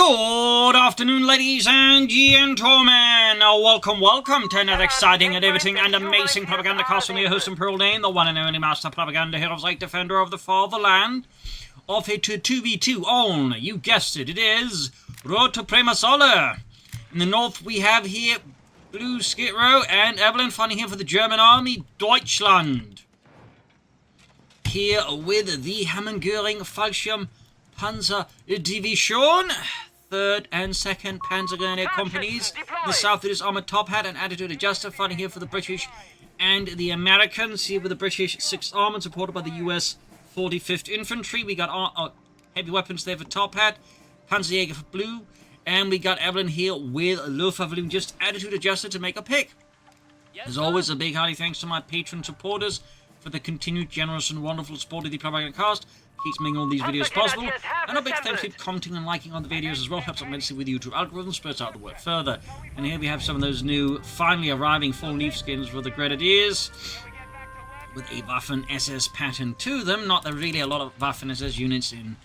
Good afternoon, ladies and gentlemen. Welcome to another exciting and everything and amazing Propagandacast from your host and Pearl Name, the one and only master propaganda heroes like defender of the fatherland. Off here to 2v2 on, you guessed it, it is Road to Primasolle. In the north we have here BlueS and Evelynn fighting here for the German army, Deutschland. Here with the Hammond-Göring Fallschirm Panzerdivision, 3rd and 2nd Panzerjaeger companies. In the south it is Armoured Top Hat and AttitudeA fighting here for the British and the Americans. Here with the British 6th Armored supported by the US 45th Infantry. We got heavy weapons there for Top Hat, Panzerjaeger for Blue, and we got Evelynn here with Luftwaffe, just AttitudeA to make a pick. As always, a big hearty thanks to my patron supporters for the continued generous and wonderful support of the Propagandacast. Keeps making all these videos possible, and a big thanks to commenting and liking on the videos as well. Helps immensely with YouTube algorithms, spreads out the work further. And here we have some of those new, finally arriving full leaf skins for the Grenadiers, with a Waffen SS pattern to them. Not that really a lot of Waffen SS units in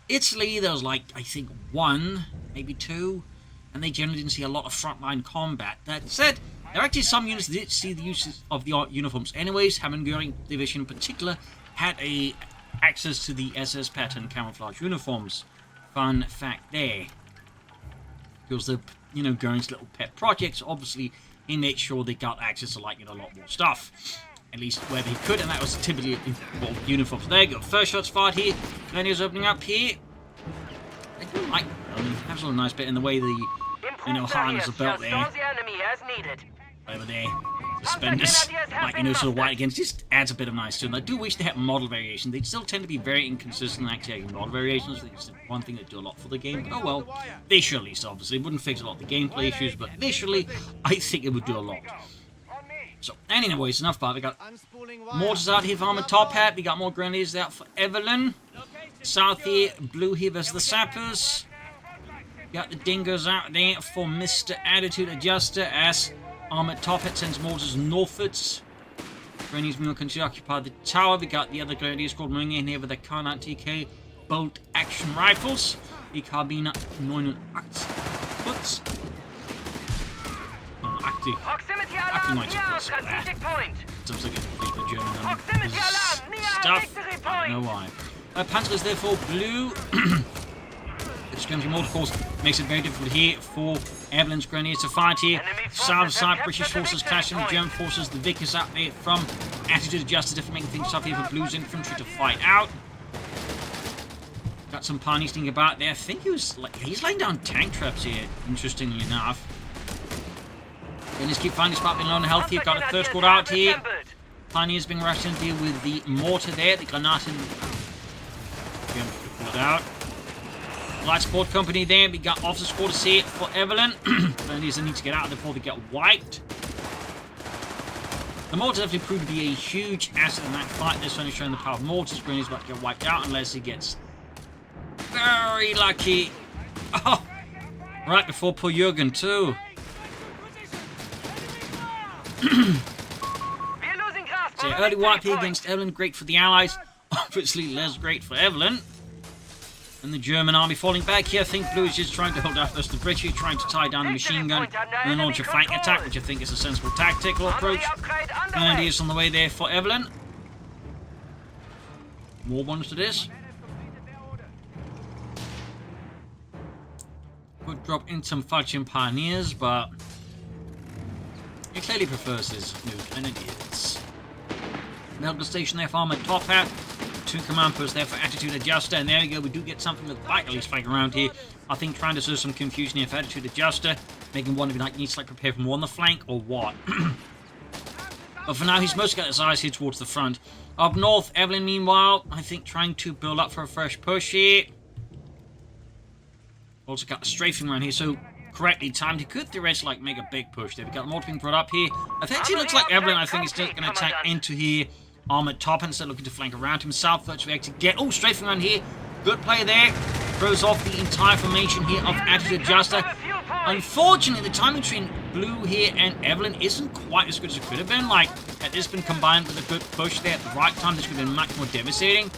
Italy. There was like, I think, 1, maybe 2, and they generally didn't see a lot of frontline combat. That said, there are actually some units that did see the uses of the uniforms anyways. Hammond-Göring Division in particular had access to the SS pattern camouflage uniforms. Fun fact there. Because the, Göring's little pet projects, obviously, he made sure they got access to, a lot more stuff. At least where they could, and that was typically uniforms. There you go. First shots fired here. Grenadiers opening up here. I do like have a nice bit in the way the, harness the belt there. Over there. Suspenders, sort of white again, just adds a bit of nice to them. I do wish they had model variation. They still tend to be very inconsistent actually having model variations. It's one thing that do a lot for the game, but oh well. Visually, obviously. It wouldn't fix a lot of the gameplay issues, but visually, I think it would do a lot. So, anyways, enough about it. We got mortars out here for Armoured Top Hat. We got more grenadiers out for Evelynn. South here, Blue here versus the Sappers. Got the Dingoes out there for Mr. AttitudeA as Armoured Top Hat sends mortars northwards. Grenadiers will continue to occupy the tower. We got the other Grenadiers called moving in here with the CoH3 bolt action rifles. Die Carbine 89 Putz. Strategic point. Sounds like a German stuff. I don't know why. Panzer is there for Blue. Extremely mortar force makes it very difficult here for Evelynn's Grenadiers to fight here. South side, British forces clashing with German forces. The Vic is out there from AttitudeA to making things tough here for Blue's infantry to fight out. Got some pioneers thinking about there. I think he's laying down tank traps here, interestingly enough. Grenadiers keep finding spot being low on health here. Got a third squad out here. Pioneers being rushed in here with the mortar there. The Granaten. Pull it out. Light support company there. We got officer quarters here for Evelynn. Grenadiers need to get out before they get wiped. The mortar definitely proved to be a huge asset in that fight. This one is showing the power of mortars. Grenadiers about to get wiped out unless he gets very lucky. Oh, right before poor Jürgen too. So early wipe here against Evelynn, great for the Allies. Obviously less great for Evelynn. And the German army falling back here. I think Blue is just trying to hold out the British, trying to tie down the machine gun and then launch a flank attack, which I think is a sensible tactical approach. Grenadiers on the way there for Evelynn. More ones to this. Could drop in some Fallschirm Pioneers, but he clearly prefers his new Grenadiers. Medical station there for Armoured Top Hat. 2 command posts there for AttitudeA, and there we go, we do get something with the bike at least flying around here. I think trying to sow some confusion here for AttitudeA, making one of you needs to prepare for more on the flank or what. But for now, he's mostly got his eyes here towards the front. Up north, Evelynn, meanwhile, I think trying to build up for a fresh push here. Also got a strafing around here, so correctly timed. He could theoretically make a big push there. We got the mortar being brought up here. I think it looks like Evelynn, I think, is still going to attack into here. Armoured Top instead looking to flank around him. Southwards we actually get strafing around here. Good play there. Throws off the entire formation here of AttitudeA. Unfortunately, the timing between Blue here and Evelynn isn't quite as good as it could have been. Had this been combined with a good push there at the right time, this could have been much more devastating.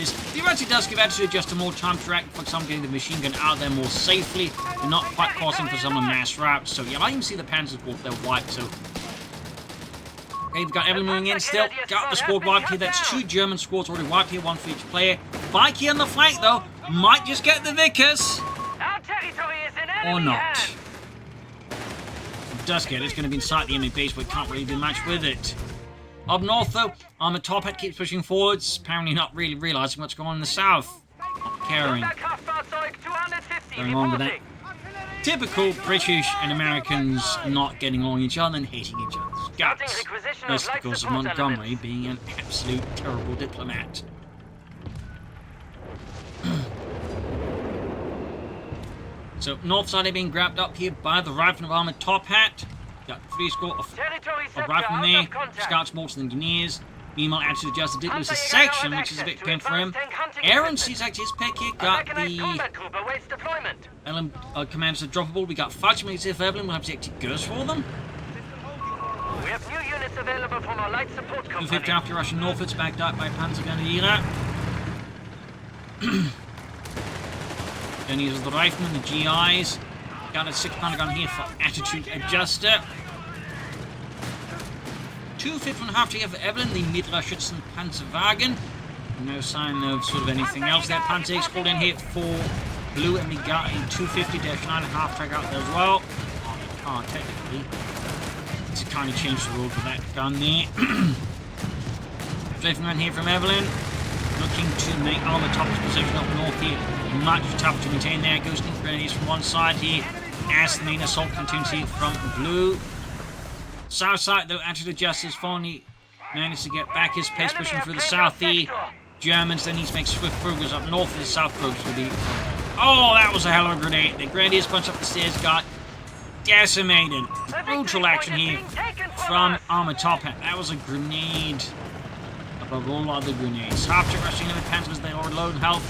this. The Air&Sea does give Attitude Adjuster more time to react, for example, getting the machine gun out there more safely. They're not quite crossing for some of the mass routes. So, yeah, I can see the Panzers walk their white, so... Okay, we've got Evelynn moving in still. Got the squad wiped here. That's 2 German squads already wiped here, 1 for each player. Vikey on the flank, though. Might just get the Vickers. Or not. It does get it. It's going to be inside the enemy base, but it can't really do much with it. Up north, though, Armoured Top Hat keeps pushing forwards, apparently not really realising what's going on in the south. Not caring. Going on with that. Typical British and Americans not getting along each other and hating each other's guts. That's because of Montgomery being an absolute terrible diplomat. So, north side are being grabbed up here by the riflemen of Armoured Top Hat. Got 3 score of riflemen there, scouts, mortars, and engineers. Meanwhile, Attitude Adjuster did lose a section, which is a bit pain for him. Air&Sea's actually his pick here. Got the commanders of droppable. We got Fudgemakers if Evelynn will have to actually goes for them. We have new units available from our light support company. 250 after Russian Norfolk's backed up by Panzerjaeger. Then uses the riflemen, the GIs. Got a 6-pounder gun here for Attitude Adjuster. 250.5 here for Evelynn, the Mittelschützen Panzerwagen. No sign of sort of anything else there. Panzerjaeger's called in here for Blue, and we got a 250-9.5 track out there as well. Oh, technically. It's kind of changed the rule for that gun there. Flipping gun here from Evelynn. Looking to make Armoured Top's position up north here much tougher to maintain there. Goes into grenades from one side here, as the main assault continues here from Blue. South side, though, Attitude Adjuster's finally managed to get back his pace, pushing through the south here. Germans then need to make swift progress up north. The south progress will be... Oh, that was a hell of a grenade. The grenadiers punch up the stairs, got decimated. Brutal action here from Armoured Top Hat. That was a grenade above all other grenades. Half-check rushing in with Panzers, they are low health.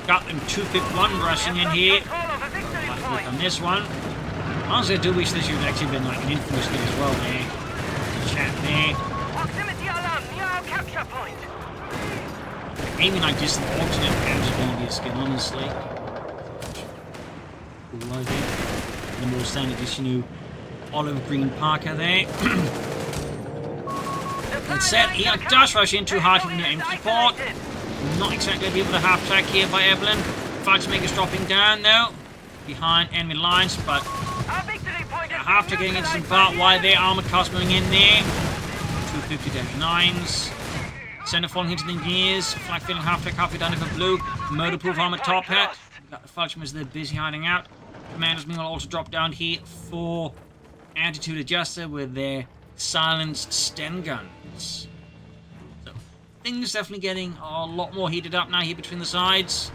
Got them 251 rushing in here. On this one. Honestly, I do wish this would actually been like an infamous skin as well there. Chat there. Aiming like just an alternate Panzerjaeger skin, honestly. Cool idea. The more standard just, olive green Parker there. That said, he does rush in too hard in the empty port. Not exactly able to half track here by Evelynn. Fudgemaker's dropping down though, behind enemy lines, but half track getting into some part wide there. Armoured cars moving in there. 250-9s. Center falling into the engineers. Flag filling half track, halfway down for Blue. Motorproof Armoured Top Hat. Got the Fudgemakers, they're busy hiding out. Commanders meanwhile also drop down here for Attitude Adjuster with their silenced Sten guns. So things definitely getting a lot more heated up now here between the sides.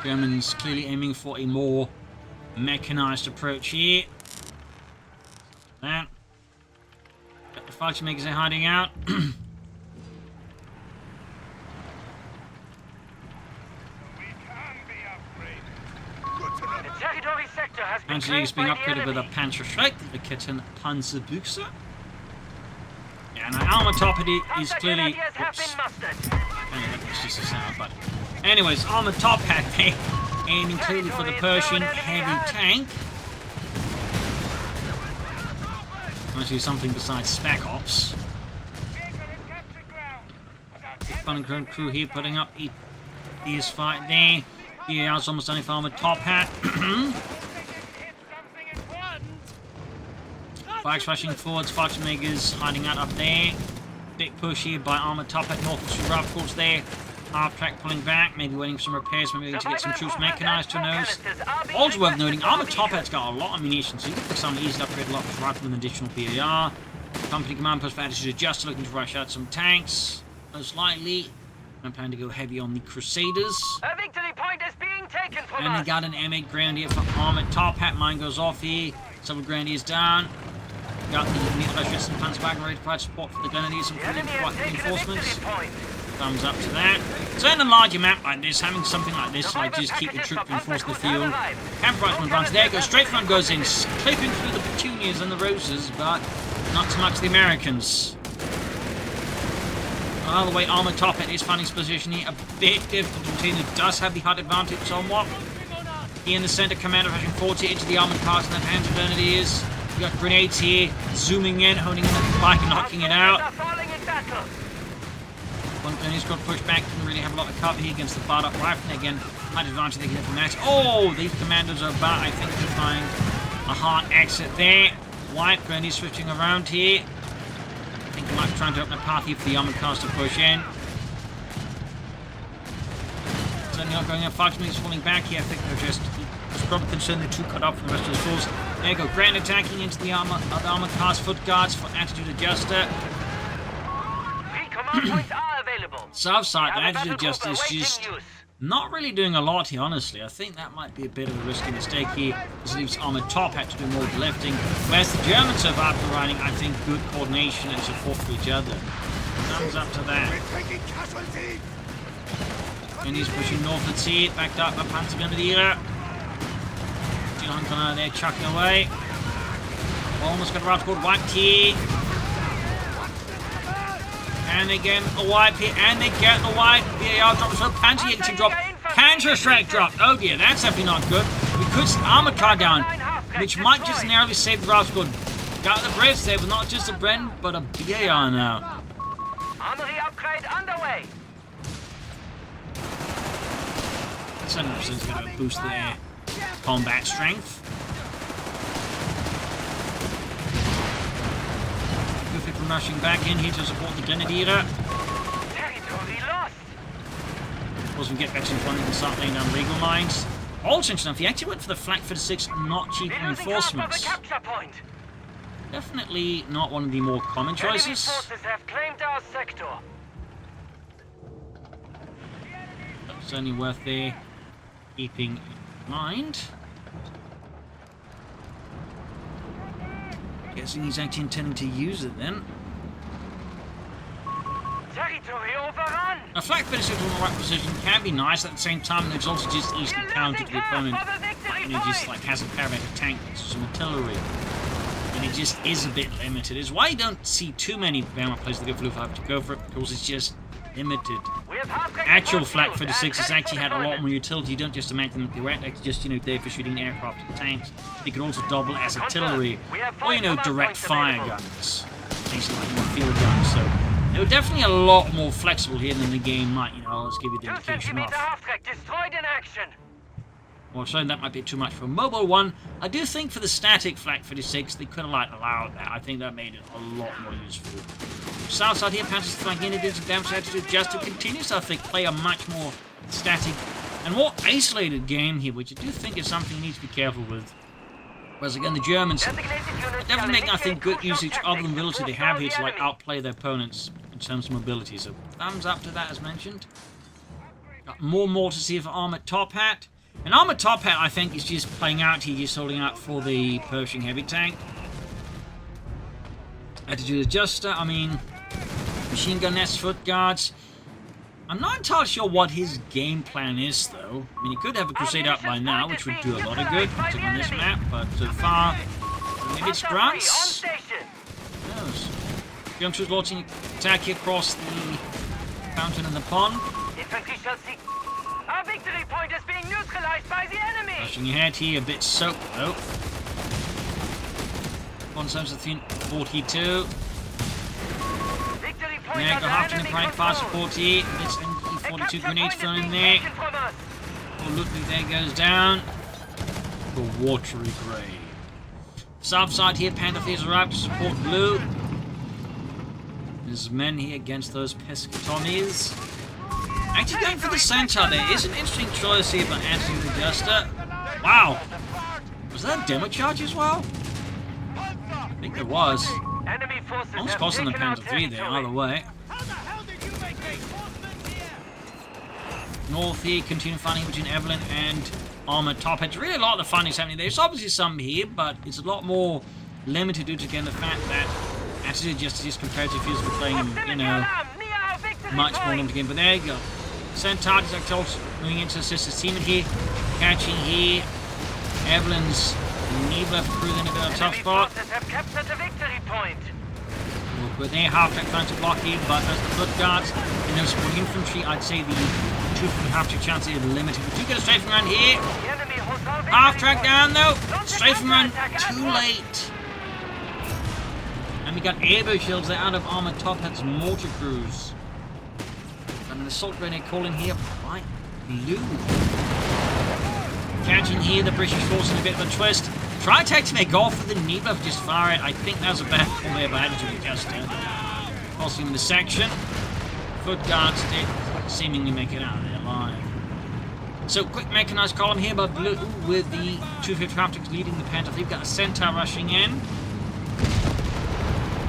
Germans clearly aiming for a more mechanized approach here. That. Got the Fudgemakers they're hiding out. Panzerjaeger's being upgraded with a Panzerschreck, the Kitten Panzerbüchse. Yeah, and Armoured Top Hat is clearly... Oops. It's just a sound, but... Anyways, Armoured Top Hat aiming clearly for the Pershing heavy tank. Actually something besides Spec Ops. Fun and crew here putting up a fierce fight there. Yeah, it's almost done for Armoured Top Hat. Bikes rushing forwards, Fudgemakers hiding out up there. Big push here by Armoured Top Hat, north of Shrub course there. Half track pulling back, maybe waiting for some repairs, maybe to get some troops mechanized, who knows. Also worth noting, Armoured Top Hat's got a lot of ammunition, so you can put some easy upgrade a lot of rifle with an additional PAR. Company command post for Attitude Adjuster looking to rush out some tanks, most likely. I plan to go heavy on the Crusaders. A victory point is being taken from and they got an M8 Grenadier for Armoured Top Hat. Mine goes off here. Several Grenadiers down. Got the Mittelschützen Panzerwagen ready to provide support for the Grenadiers and reinforcements. Thumbs up to that. So in a larger map like this, having something like this, like just keep the troop reinforced in the field. Camp right from advance. There it goes. Straight front goes in, clipping through the petunias and the roses, but not so much the Americans. By the way, Armoured Top Hat is finding his position here a bit difficult to maintain. It does have the HUD advantage somewhat. Here in the center, Commander pushing 40 into the armored cars, and that Panzer Grenadiers. You got grenades here, zooming in, honing in the bike and knocking it out. One Grenadiers got pushed back, didn't really have a lot of cover here against the fired up rifle. Again, HUD advantage they get from that. Oh, these commandos are about, I think, to find a hard exit there. White Grenadiers switching around here. I think they might be trying to open a path here for the armored cars to push in. Certainly not going up. Falcon's falling back here. I think they're just probably concerned they're too cut off from the rest of the force. There you go. Grand attacking into the armored cars foot guards for Attitude Adjuster. Command points are available. South side, the Attitude Adjuster is just not really doing a lot here, honestly. I think that might be a bit of a risky mistake here. This leaves Armored Top Hat to do more lifting. Whereas the Germans have, after riding, I think, good coordination and support for each other. Thumbs up to that. And he's pushing northwards here, backed up by Panzerjaeger. Hunter there chucking away. Almost got a route called White here. And again, the White here, and they get the White. VAR drop, so Panzerjaeger drop. Panzerstrike drop. Oh dear, that's definitely not good. We could see armored car down, which might just narrowly save the route squad. Got the Brits there, but not just a Bren, but a BAR now. Armory upgrade underway. 70% is going to boost their combat strength. Good from rushing back in here to support the Grenadier. Territory lost. Of course, we get back to the front and start laying down legal lines. Also interesting enough, he actually went for the flak for the 6 not cheap reinforcements. Definitely not one of the more common choices. Forces have claimed our sector. But certainly worth there keeping in mind. Guessing he's actually intending to use it then. Territory overrun. A flak finishing from the right position can be nice at the same time, and it's also just easily countered to the opponent. And he just like has a paramedic tank, some artillery. And it just is a bit limited. It's why you don't see too many Wehrmacht players that go for Luftwaffe to go for it, because it's just limited. Actual flak 56 has actually had a lot more utility. You don't just imagine that they weren't just, there for shooting aircraft and tanks. They could also double as artillery, or, direct fire guns. Basically like more field guns, so they were definitely a lot more flexible here than the game might, let's give you the indication of. Destroyed in action. Well, so that might be too much for a mobile one. I do think for the static flak 56, they could have allowed that. I think that made it a lot more useful. South side here, Panzer's flanking in, doing some damage to Attitude Adjuster. Continues to, I think, play a much more static and more isolated game here, which I do think is something you need to be careful with. Whereas again, the Germans are definitely making, I think, good usage of the mobility they have here to outplay their opponents in terms of mobility. So thumbs up to that, as mentioned. Got more mortars here for Armoured Top Hat. And Armoured Top Hat, I think, is just playing out here, just holding out for the Pershing heavy tank. Attitude Adjuster, machine gun nest, foot guards. I'm not entirely sure what his game plan is, though. He could have a Crusade up by now, which would do a lot of good, particularly on this map, but so far, maybe it's grunts? Who knows? Young troops launching attack here across the fountain and the pond. Infantry shall see. Our victory point is being neutralized by the enemy! Rushing ahead here, a bit soaked, though. One times the 42. Now go half in the prime fire support here. This MG42 grenades thrown in there. Oh, Ludwig there goes down. The watery grave. South side here, Panther Fleets arrived to support Blue. There's men here against those pesky Tommies. Actually going for the Centaur there is an interesting choice here by Attitude Adjuster. Wow. Was that a demo charge as well? I think there was. Almost costing the Panzer 3 there, either way. North here, continue fighting between Evelynn and Armoured Top Hat. Really a lot of the fighting's happening. There's obviously some here, but it's a lot more limited due to, again, the fact that Attitude Adjuster is comparatively feels we're playing, much more limited game. But there you go. Centaur is actually moving into assist his team here. Catching here. Evelynn's Nebula for crew in a bit of a tough spot. with their half-track trying to block in, but as the foot guards and no supporting infantry, I'd say the 250 half-track chance is limited. We do get a strafing run here. Half-track down though. Strafing run too late. And we got airbow shields. They're out of armored top hats, mortar crews. And an assault grenade calling here by Blue. Catching here the British force in a bit of a twist. Try to make off with the knee bluff, just fire it. I think that was a bad call there by AttitudeA. Pulsing him in the section. Foot guards did seemingly make it out of there alive. So, quick mechanized column here by Blue with the 250 half-tracks leading the Panzer. We've got a Centaur rushing in.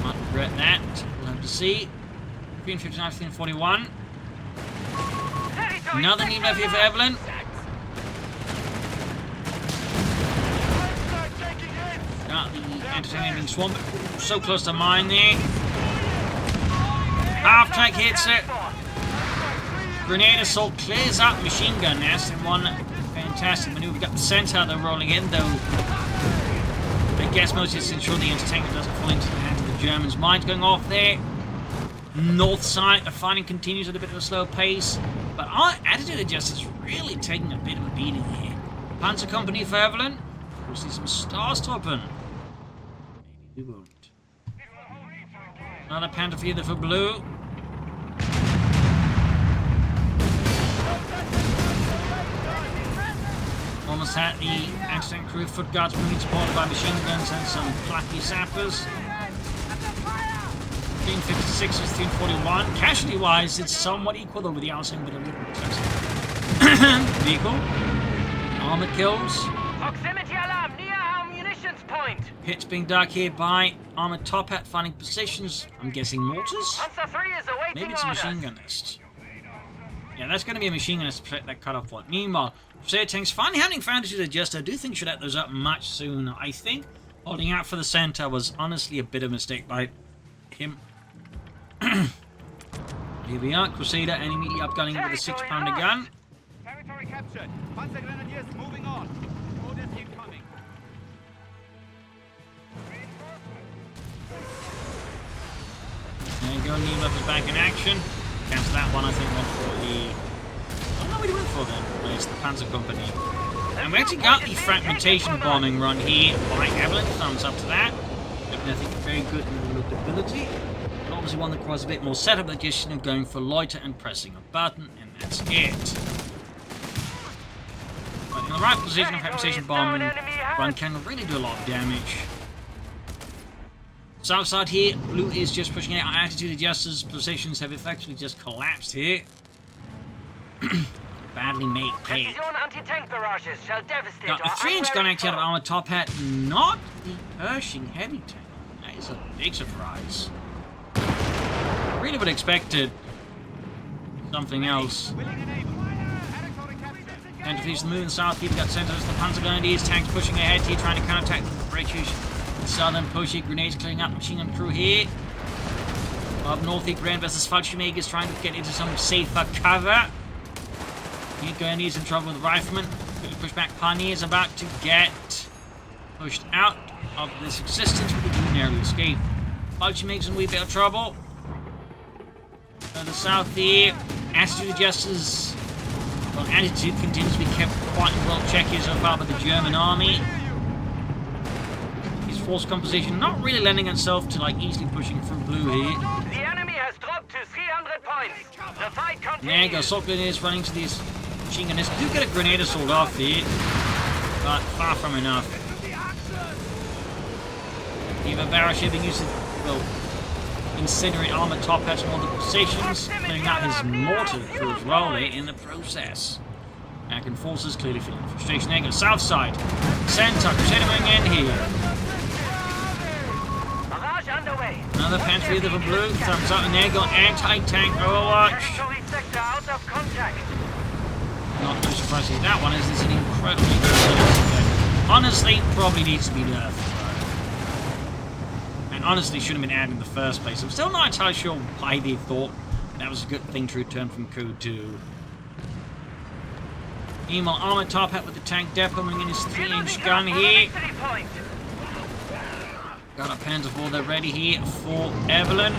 Might regret that. We'll have to see. 359, 341. Another knee bluff here for Evelynn. Got the entertaining being swamped. So close to mine there. Half-track hits it. Grenade assault clears up machine gun nest in one fantastic maneuver. We got the Centaur though rolling in though. I guess mostly to ensure the entertainment doesn't fall into the hands of the Germans. Mines going off there. North side, the fighting continues at a bit of a slow pace. But our AttitudeA is really taking a bit of a beating here. Panzer Company for Evelynn. We'll see some Starstoppen. Maybe we won't. Another Panther feeder for Blue. Almost had the accident crew. Foot guards being supported by machine guns and some flappy sappers. 1356 is 1341. Casualty wise, it's somewhat equal though with the outside bit of vehicle. Armor kills. Proximity alarm near our munitions point. Hits being dark here by armored top hat finding positions. I'm guessing mortars? Panzer 3 is awaiting Maybe it's a machine gun nest. Yeah, that's going to be a machine gun nest to protect that cutoff point. Meanwhile, Crusader tanks finally having found it to adjust. I do think should have those up much sooner. I think holding out for the Centaur was honestly a bit of a mistake by him. Here we are, Crusader, and immediately upgunning with a 6-pounder gun. Territory captured. Panzer Grenadiers moving on. Orders incoming. There you go, Neemluff is back in action. Cancel that one, I think, went for the... Oh no, we went for then. No, it's the Panzer Company. And we actually got the fragmentation bombing run here by Evelynn. Thumbs up to that. Looking, I think, very good in the lookability. But obviously one that requires a bit more setup, that just going for loiter and pressing a button, and that's it. But in the right position, a fragmentation bombing run can really do a lot of damage. South side here, Blue is just pushing out. AttitudeA positions have effectively just collapsed here. Badly made pay. Got the 3-inch gun actually out of armored top hat, not the Pershing heavy tank. That is a big surprise. Really would have expected something else. And if he's moving south, you've got centers, the Panzer Grenadiers, tanks pushing ahead here, trying to counterattack the British. Southern push here, grenades clearing up, machine gun crew here. Up north here, Grand versus Fallschirmjäger is trying to get into some safer cover. Here, Grenadiers in trouble with Riflemen. Quickly push back, Pioneers about to get pushed out of this existence, but they do narrowly escape. Fallschirmjäger's in a wee bit of trouble. Further south here, AttitudeA well, Attitude continues to be kept quite well checked here so far by the German army. His force composition not really lending itself to like easily pushing through Blue here. The enemy has dropped to 300 points. The fight continues. There you go, assault grenadiers running to these machine gunners. Do get a grenade assault off here, but far from enough. Even Barrage being used to, well, incinerate armored top hats and all the positions, clearing out his mortar crew as well there in the process. American forces clearly feeling frustration. There you go, south side. Centaur, Crusader moving in here. Barrage underway. Another Panther either for Blue, thumbs up, and there you go, anti-tank overwatch. Territory sector out of contact. Not too surprising that one is. This is an incredibly good defense. Honestly, probably needs to be nerfed. And honestly, shouldn't have been added in the first place. I'm still not entirely sure why they thought that was a good thing to return from CoH3. Meanwhile, armored top hat with the tank depot moving in his 3-inch gun here. Got a Panzer IV, they're ready here for Evelynn.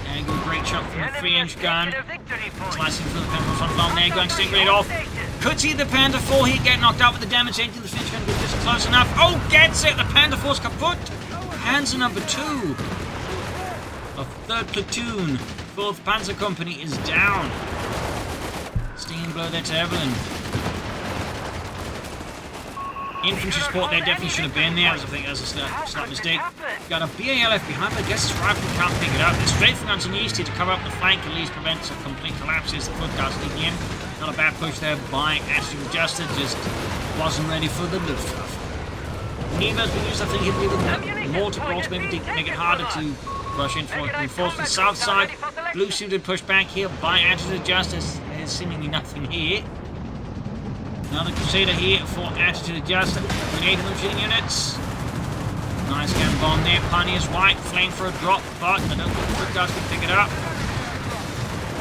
And a great shot from the 3-inch gun. Slicing through the Panzer front bomb there, going stink grenade off. Could see the Panzer IV here get knocked out with the damage engine. The 3-inch gun was just close enough. Oh, gets it! The Panzer IV's kaput! Panzer number 2 of 3rd Platoon, 4th Panzer Company is down. Stinging blow there to Evelynn. Infantry support there definitely should have been there. I think that's a slight mistake. Got a BALF behind, but I guess his rifle can't pick it up. It's straight from Anthony to cover up the flank, at least prevents a complete collapse. The foot guards leading in. Not a bad push there by Attitude Adjusted, just wasn't ready for the Luftwaffe. Neva's been used, I think, heavily with mortar bolts, maybe to make it harder to rush in for reinforcement. South side, blue suited push back here by Attitude Adjusted. There's seemingly nothing here. Another Crusader here for Attitude Adjusted. Grenade shooting units. Nice gun bomb there. Pioneer's right. Flame for a drop, but I don't think the foot guards can pick it up.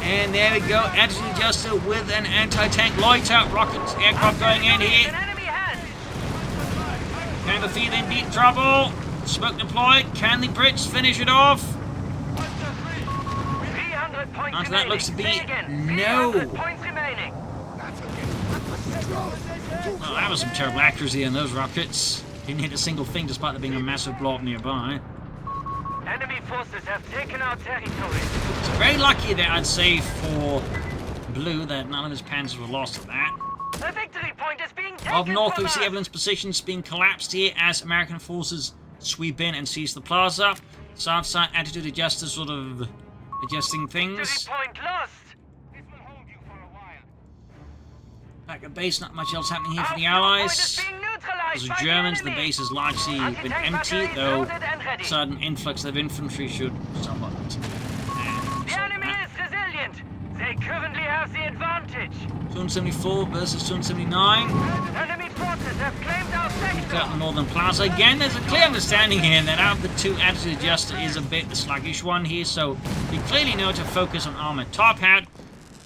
And there we go. Attitude Adjusted with an anti-tank loiter. Rocket aircraft going in here. Panther IV in deep trouble. Smoke deployed. Can the Brits finish it off? After that looks to be no. Well, that was some terrible accuracy in those rockets. Didn't hit a single thing despite there being a massive blow up nearby. Enemy forces have taken our territory. It's very lucky that I'd say for Blue that none of his panzers were lost at that. A victory point is being taken. Up north, we from see us. Evelynn's positions being collapsed here as American forces sweep in and seize the plaza. South side, Attitude Adjusted sort of adjusting things. Victory point lost. This will hold you for a while. Back at base, not much else happening here for the Allies. As the Germans, the base has largely been empty, though sudden influx of infantry should somewhat. The enemy is resilient. They currently have the advantage. 274 versus 279. Enemy forces have claimed our We've got the sector. northern plaza. Again, there's a clear understanding here that out of the two, Attitude Adjusted is a bit the sluggish one here, so we clearly know to focus on Armoured Top Hat,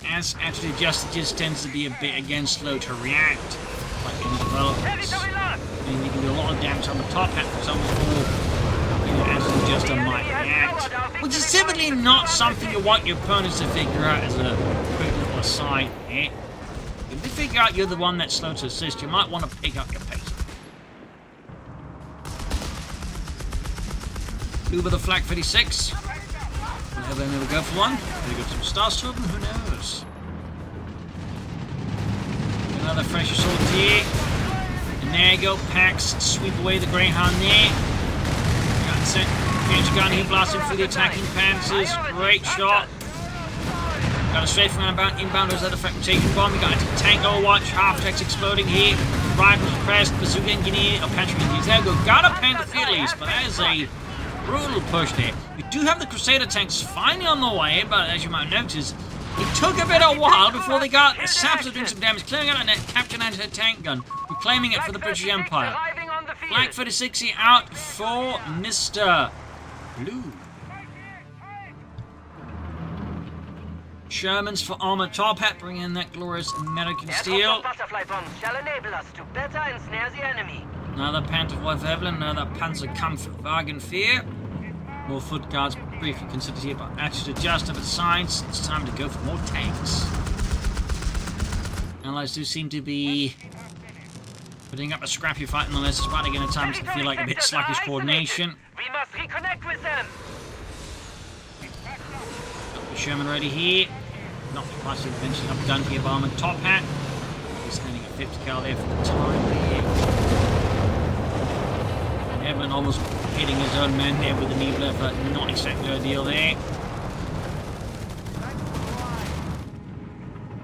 as Attitude Adjusted just tends to be a bit again slow to react, like in the developments. Territory lost. And you can do a lot of damage on the top hat, for example, before Attitude Adjusted might react. Which is typically not something you want your opponents to figure out as a quick little aside here. If they figure out you're the one that's slow to assist, you might want to pick up your pace. Blue with a Flak 56. Will they never go for one? Maybe go for some stars to them, who knows? Another fresh assault here. And there you go, Pax sweep away the Greyhound there. Got sent Pinch gun here blasting through the attacking panzers. Great shot. Got a straight from inbound was that a fragmentation bomb. We got a tank overwatch, half techs exploding here. Rifles pressed, bazooka engineer, or pantry engineers. There we go. Got a Panther IV at least, but that is a brutal push there. We do have the Crusader tanks finally on the way, but as you might notice, it took a bit of a while before they got saps of doing some damage, clearing out a captured anti-tank gun, reclaiming it for the British Empire. Flak 36 out for Mr. Blue. Shermans for Armoured Top Hat, bringing in that glorious American steel. Butterfly bombs shall enable us to better ensnare the enemy. Another Panther IV Evelynn, another Panzerkampfwagen 4. More foot guards briefly considered here, but Attitude Adjusted at signs. It's time to go for more tanks. Allies do seem to be putting up a scrappy fight nonetheless, despite again at times feel like a bit sluggish coordination. We must reconnect with them. Got the Sherman ready here. Not quite eventually upgunned here by Armoured Top Hat. He's standing at 50 cal there for the time there. Evelynn almost hitting his own men there with the Nebula, but not exactly ideal there.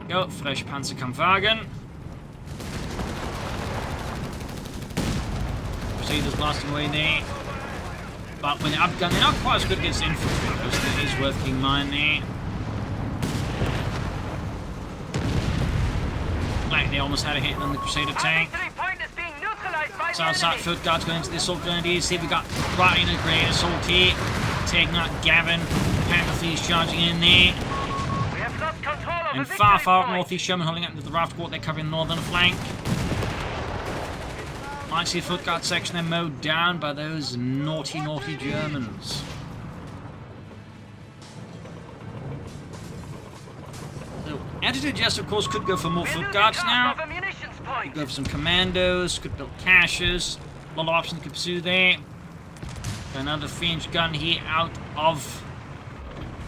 Go, fresh Panzerkampfwagen. Crusaders blasting away there. But when they're upgunned, they're not quite as good against infantry, because it is worth keeping in mind there. Like they almost had a hit on the Crusader tank. Southside foot guards going into the assault grenadiers. See, we got right in a great assault here. Taking out Gavin. Panther IV's charging in there. And far up northeast, Sherman holding up with the raft court. They're covering the northern flank. Might see a foot guard section then mowed down by those naughty, naughty Germans. So, AttitudeA, of course, could go for more foot guards now. Could go for some commandos, could build caches. A lot of options to pursue there. Another French gun here out of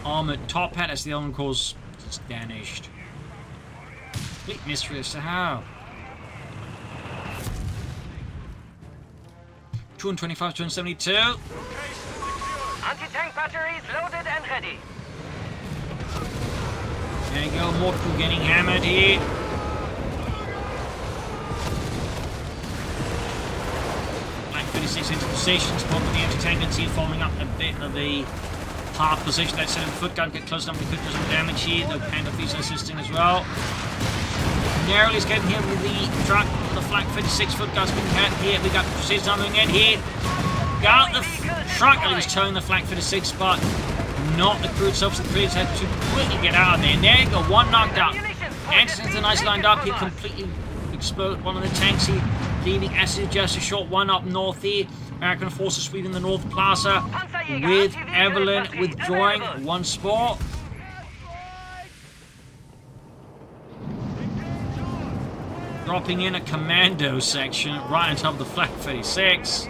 armored top hat, as the other one calls, it's vanished. Complete mystery as to how. 225, 272. Anti-tank batteries loaded and ready. There you go, more people getting hammered here. Black 36 into position, spot with the anti-tank guns here, following up a bit of a half position. That set of foot gun, get close enough, we could do some damage here. The Panda Fleet's assisting as well. Narrowly escaping here with the truck. The Flak 56 foot guns being hit here. We got Crusaders coming in here. Got the truck. At least towing the Flak 56, but not the crew itself. So the Crusaders had to quickly get out of there. And there you go, one knocked out. Anderson's a nice lined up. He completely exploded one of the tanks here, leaving AttitudeA just a short one up north here. American forces sweeping the North Plaza with Evelynn withdrawing one spot. Dropping in a commando section right on top of the Flak 36. The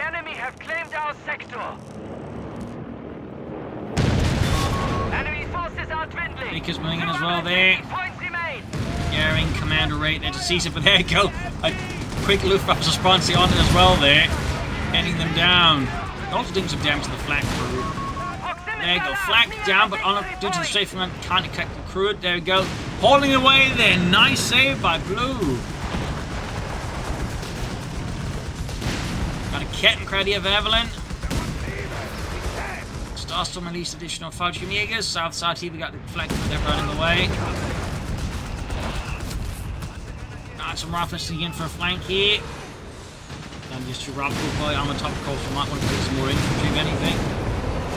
enemy have claimed our sector. Enemy forces are dwindling. Baker's moving in as well there. Points remain. Carrying commander rate there to seize it, but there you go. A quick Luftwaffe response on it as well there. Ending them down. Also doing some damage to the Flak crew. There you go, Flak down, but on due to the strafing run, can't detect the crew. There we go. Holding away there. Nice save by Blue. Got a Kettenkrad here of Evelynn. Starstorm released additional Fallschirmjägers. South side here we got the Flak crew there running away. Got some rifles in for a flank here. Then just to rifle boy on the top, of course, we might want to put some more infantry if anything.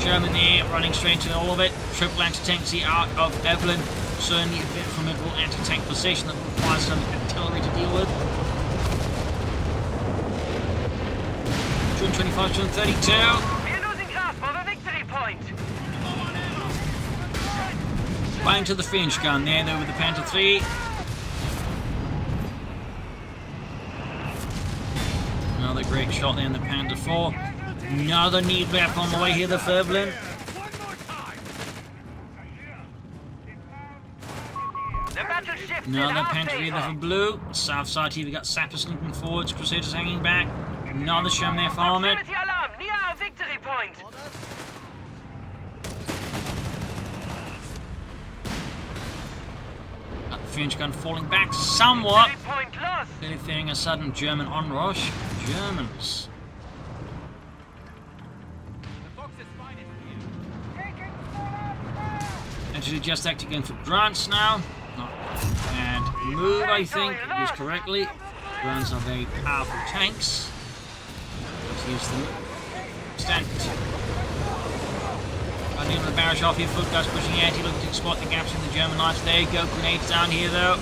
German there, running straight to all of it. Triple anti-tanks here out of Evelynn. Certainly a bit formidable anti-tank position that requires some artillery to deal with. 225, 232. We're losing grasp of a victory point. Bang to the French gun there, though, with the Panther 3. Another great shot there in the Panther 4. Another need left on the way here, the Evelynn. Another Panther there for Blue. South side here we got Sappers sneaking forwards, Crusaders hanging back. Another sham there for Armoured. Victory point. Got the French gun falling back somewhat. Clearly fearing a sudden German onrush. Germans. Actually, just acting going for grants now. Not a bad move, I think. Used correctly. Grants are very powerful tanks. Let's use them. Stand. Running on the barrage off here, foot guys pushing anti, looking to exploit the gaps in the German lines. There you go, grenades down here though.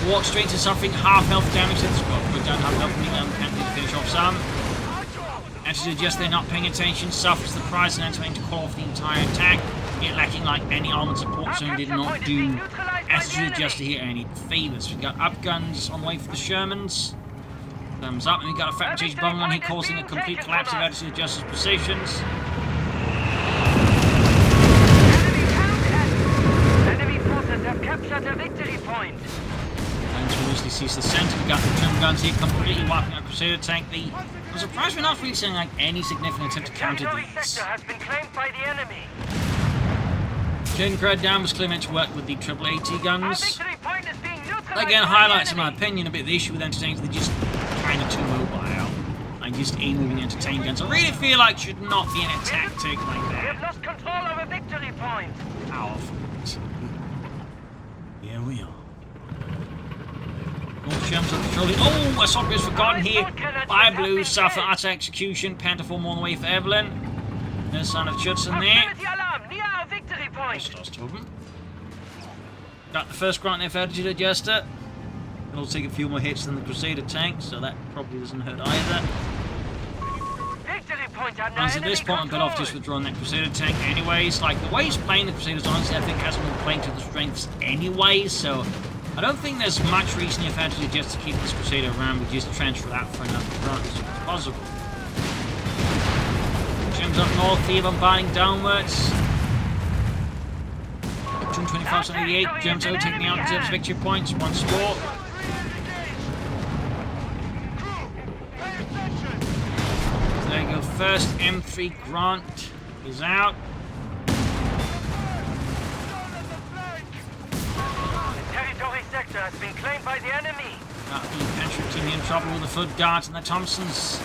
Walk straight to suffering half health damage to the squad. Put down half health, and then can't to finish off some. AttitudeA, they're not paying attention, suffers the prize and ends to call off the entire attack. It lacking like any armoured support zone did not do AttitudeA here any favours. We've got up guns on the way for the Shermans. Thumbs up, and we've got a fabrication bomber on here causing a complete collapse of AttitudeA's positions. Enemy forces have captured a victory point. And to mostly sees the centre. We've got the German guns here completely wiping out Crusader tank. I'm surprised we're not really seeing like any significant attempt to counter these. Sector has been claimed by the enemy. Kettenkrad down was clear meant to work with the triple AT guns. Victory point is being neutralized. Again, highlights in my opinion a bit of the issue with entertainers. They're just kind of too mobile. And just aiming entertain guns. I really feel like should not be in a tactic like We that. have lost control of a victory point. Powerful. Here we are. All Shermans are patrolling. Oh, assault grid forgotten here by Blue. Suffer utter execution. Panther 4 more on the way for Evelynn. No sign of Judson there. Proximity alarm near our victory point. Got the first grant there for AttitudeA. It'll take a few more hits than the Crusader tank, so that probably doesn't hurt either. Victory point under And at this enemy point, I'm better off control. just withdrawing that Crusader tank anyways. Like, the way he's playing the Crusaders, honestly, I think hasn't been playing to the strengths anyway, so I don't think there's much reason if AttitudeA just to keep this Crusader around. We just transfer that for another run as soon as possible. Gems up north here, bombarding downwards. 225-88, Gems out taking out Zip's victory points once more. There you go, first M3 Grant is out. The territory sector has been claimed by the enemy. Got the infantry team in trouble with the Foot Guards and the Thompsons.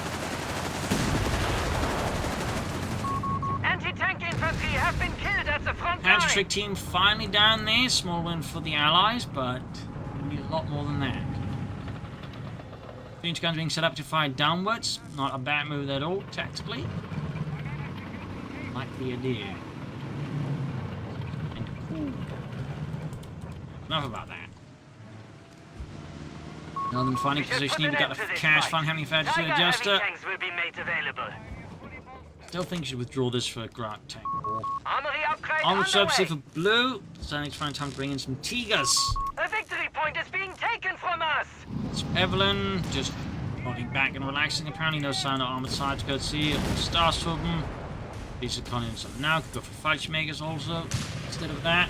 Anti-tank infantry have been killed at the front line. Panzerjaeger team finally down there. Small win for the Allies, but we need a lot more than that. Phoenix guns being set up to fire downwards. Not a bad move at all, tactically. Like the idea. And cool. Enough about that. Northern finding position here. We got the cash fund having for AttitudeA adjuster. Tanks will be made available. Still think you should withdraw this for a Grant tank war. Armory upgrade Onward service underway. for Blue. Starting to find time to bring in some Tigers. A victory point is being taken from us. It's Evelynn just nodding back and relaxing. Apparently no sign of armored sides courtesy of Starswoopen. These are calling in something now. Could go for Fallschirmjägers also instead of that.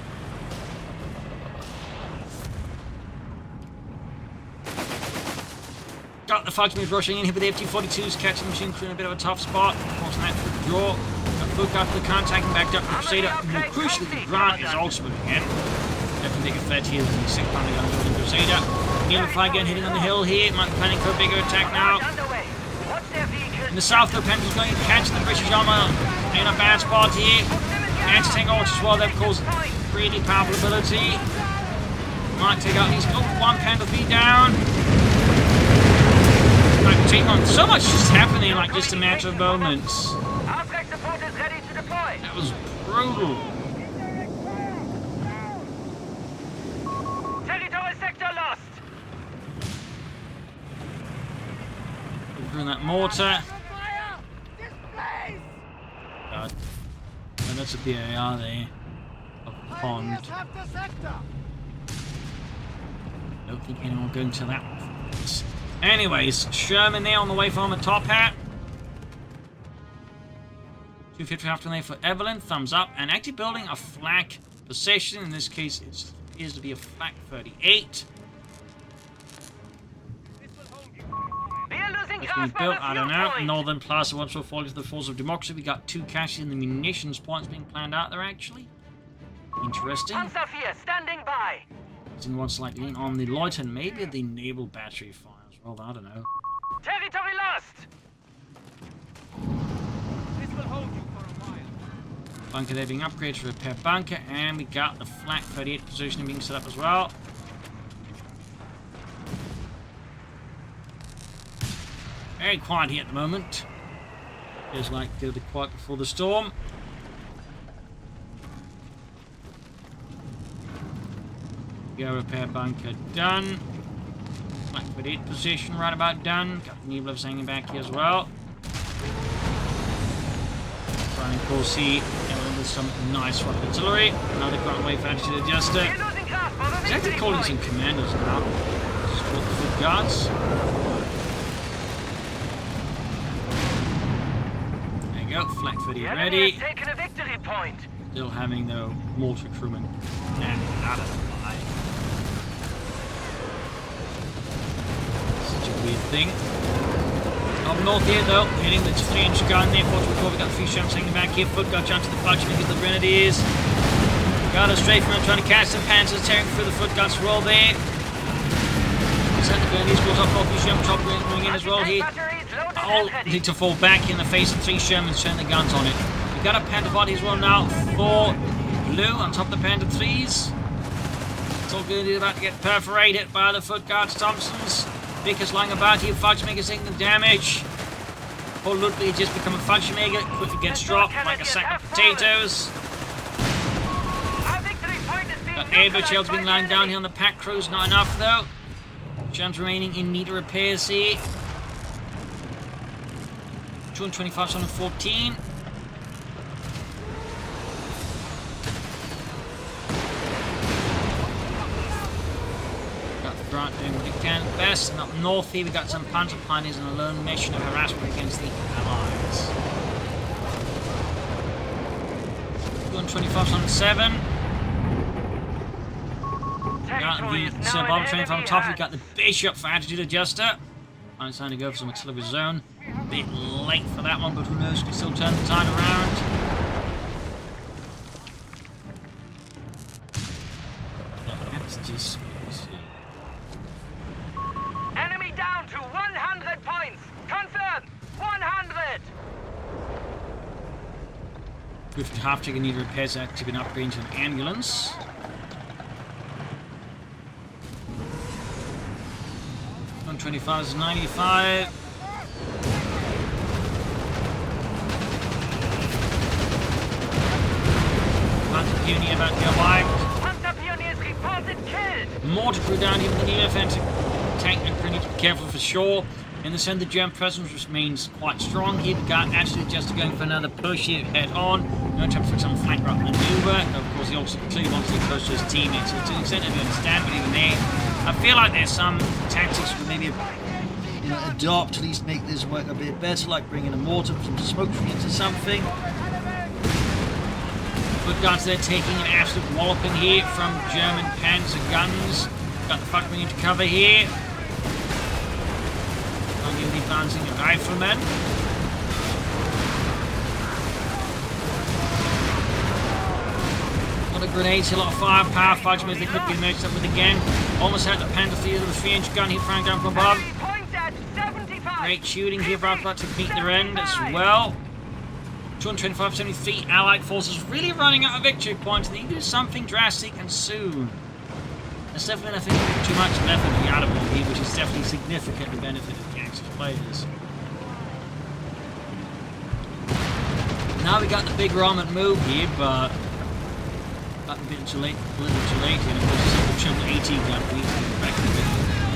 Got the Fallschirmjägers rushing in here with the FT-42s, catching the machine crew in a bit of a tough spot. Forcing that to withdraw. Look after the contacting backed up the Crusader. More crucially, the Grant is also moving in. Definitely take a threat here with the 6 pounder gun with the Crusader. Nearly fire gun hitting on the hill here. Might be planning for a bigger attack now. Underway. Watch their vehicles. In the south, though, Panzer's going to catch the British armor in a bad spot here. Anti-tank archers as well. They've caused really powerful ability. Might take out at least one Panther V down. Like, take on so much just happening in like just a matter of moments. Outbreak support is ready to deploy. That was brutal. Territory sector lost. Through that mortar. God. And that's a BAR there. Of the pond. Don't think anyone will go into that one. Anyways, Sherman there on the way from the top hat. 250 after there for Evelynn, thumbs up. And actually building a flak position. In this case, it appears to be a flak 38. We are losing It's been grasp built, on the I don't fuel know. point. Northern Plaza once will fall into the force of democracy. We got 2 caches in the munitions points being planned out there, actually. Interesting. Panzerjaeger standing by. Using one slightly in on the Leuten, maybe the naval battery fires. Well, I don't know. Territory lost. This will hold you for a while. Bunker there being upgraded to repair bunker, and we got the flak 38 positioning being set up as well. Very quiet here at the moment. Feels like the quiet before the storm. Go repair bunker done. Flak 38 position right about done. Got the Nebulers hanging back here as well. Trying to see with some nice rocket artillery. Another Grant wave AttitudeA adjuster. We are losing grasp on the He's victory actually calling point. some commandos now. Support the Foot Guards. There you go, flak 38 The enemy ready. has taken a victory point. Still having the mortar crewmen. Nah, I don't know why. Such a weird thing. Up north here though, hitting the 3-inch gun there. Fortunately, we got a few shots hanging back here. Foot Guard jump to the fudge because the Grenadiers. Got a strafe from trying to catch some Panzers, tearing through the Foot Guards roll there. Set the Grenadiers goes up off his jump chop going in as well here. Batteries loaded All and ready. need to fall back in the face of 3 Shermans turning the guns on it. We got a Panther body as well now for Blue on top of the Panther 3s. It's all good, he's about to get perforated by the Foot Guards Thompsons. Vickers lying about here, Fallschirmjäger's taking the damage. Poor Ludwig just become a Fallschirmjäger, quickly gets dropped like a sack of potatoes. Our victory point is being Got air shields being neutralized lying by down the here on the pack crews, not enough though. Germans remaining in need of repairs here. 225, 214. Got the Grant doing what he can best. And up north here, we got some Panzer pioneers on a lone mission of harassment against the Allies. 225, 207. Got the bomb train from the top. We've got the Bishop for Attitude Adjuster. I'm trying to go for some auxiliary zone. A bit late for that one, but who knows? Can still turn the tide around. Let's just see. Enemy down to 100 points. Confirm. 100. With half chicken need repairs active and upgrade to an ambulance. One 25 is 95. Panzer Pioneer about to go wiped. Panzer Pioneers reported killed. Mortar crew down here with the new offensive tank and crew need to be careful for sure. In the centre, the German presence remains quite strong here. We got actually just going for another push here head on. No time for some flank rock manoeuvre. Of course, he also clearly wants to get close to his teammates. So to an extent, I understand, but even there, I feel like there's some tactics we maybe adopt, at least make this work a bit better, like bringing a mortar, some smoke into something. Foot guards there taking an absolute walloping here from German Panzer guns. Got the fuck into cover here. The advancing riflemen. A lot of grenades, a lot of firepower. Fighting as they could be merged up with again. Almost had the Panther Theater with a 3-inch gun. He firing down from above. Great shooting here, about to meet their end as well. 225, 73 Allied forces really running out of victory points. They need to do something drastic and soon. There's definitely, I think, too much left of the out of it here, which is definitely significantly benefited the Axis players. Now we got the big armoured move here, but got a bit too late, and of course the triple AT gun for you.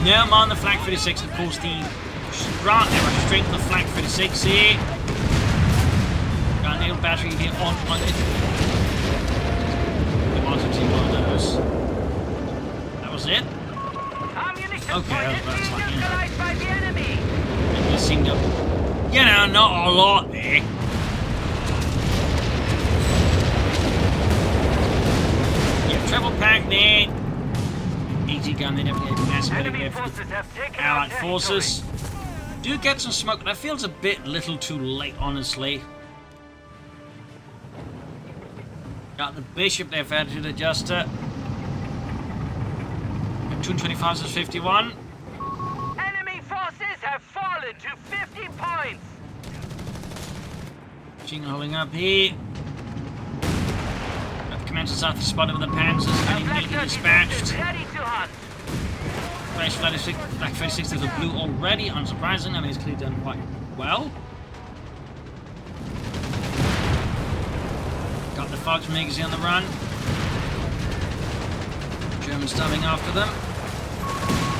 Now I'm on the Flak 36, of course the Grant there runs straight to the Flak 36 here. Got a nail battery here on it. It wasn't too one of those. It? Okay, that's like it. It seemed to, not a lot there. Yeah, triple pack there. AT gun, they definitely have massive there for the Allied forces. Do get some smoke, but that feels a bit little too late, honestly. Got the Bishop there for Attitude Adjuster. 225 is 51. Enemy forces have fallen to 50 points. Machine holding up here. Got the commander south spotted with the Panzers getting neatly dispatched. Ready to hunt. Flak 36 is a blue already, unsurprising. I mean, it's clearly done quite well. Got the Fox magazine on the run. Germans starving after them.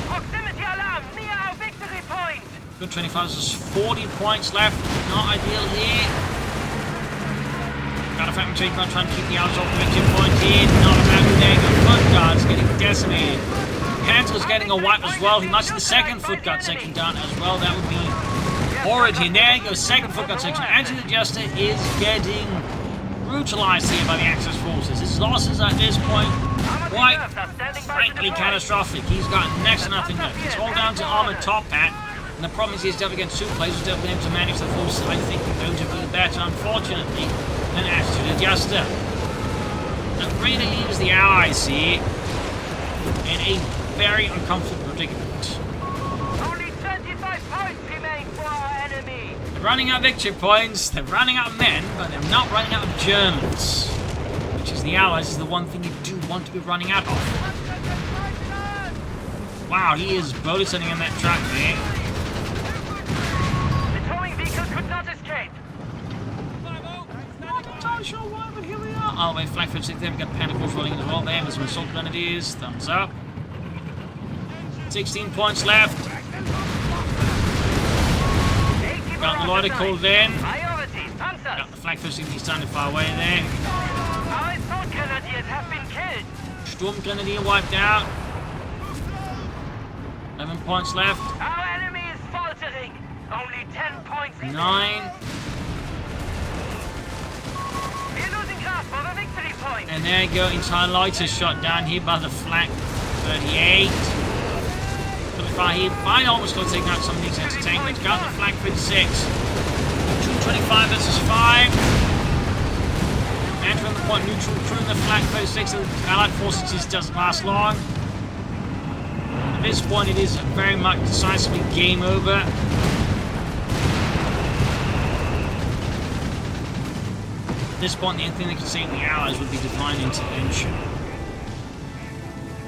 Proximity alarm near our victory point. Good 25, there's 40 points left. Not ideal here. Got a Phantom Train trying to keep the Allies off the victory point here. Not about there. The foot guards getting decimated. Panzer's getting a wipe as well. He must be the second foot guard section down as well. That would be horrid here. There you go, second foot guard section. Attitude Adjuster is getting brutalized here by the Axis forces. His losses at this point quite frankly catastrophic. He's got next to nothing left. It's all down to Armoured Top Hat, and the problem is he's dealt against two players who's dealt with him to manage the forces. I think going to be better, unfortunately, than Attitude Adjuster. That really leaves the Allies here in a very uncomfortable predicament. Only 25 points remain for our enemy. They're running out of victory points, they're running out of men, but they're not running out of Germans. Which is the Allies is the one thing you do want to be running out of. Wow, he is both sitting in that track there. The towing vehicle could not escape. Not entirely sure why, but here we are. Oh, wait, Flak 36 there, we've got Panic Force rolling in as well there. There's some assault grenadiers, thumbs up. 16 points left. Got the loader called in. Priorities, Panzers. Got the flag first he's standing far away there. Our assault grenadiers have been killed. Sturm Grenadier wiped out. 11 points left. Our enemy is faltering. Only 10 points. 9. We're losing grasp for the victory point. And there you go, entire lighter shot down here by the flak 38. Far here, fine, almost got to take out some of these entertainments. Got the flag 56. 225 versus 5. Entering the point neutral, through the flag 36. The Allied forces just doesn't last long. At this point, it is very much decisively game over. At this point, the only thing they can save the Allies would be divine intervention.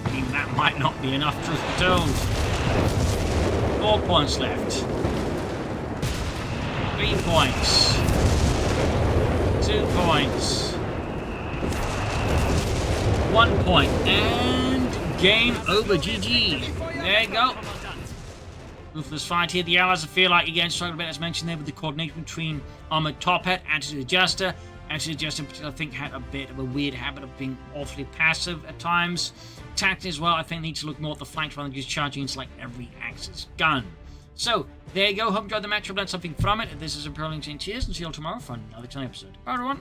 I mean, that might not be enough, truth be told. 4 points left. 3 points. 2 points. 1 point. And game over. GG. There you go. Ruthless fight here. The Allies feel like again struggled a bit, as mentioned there, with the coordination between Armoured Top Hat and Attitude Adjuster. Attitude Adjuster in particular, I think, had a bit of a weird habit of being awfully passive at times. Tactic as well, I think, need to look more at the flanks rather than just charging into like every Axis gun. So, there you go. Hope you enjoyed the match. Hope you learned something from it. This is Imperial Cheers, and see you all tomorrow for another 10 episode. Bye, everyone.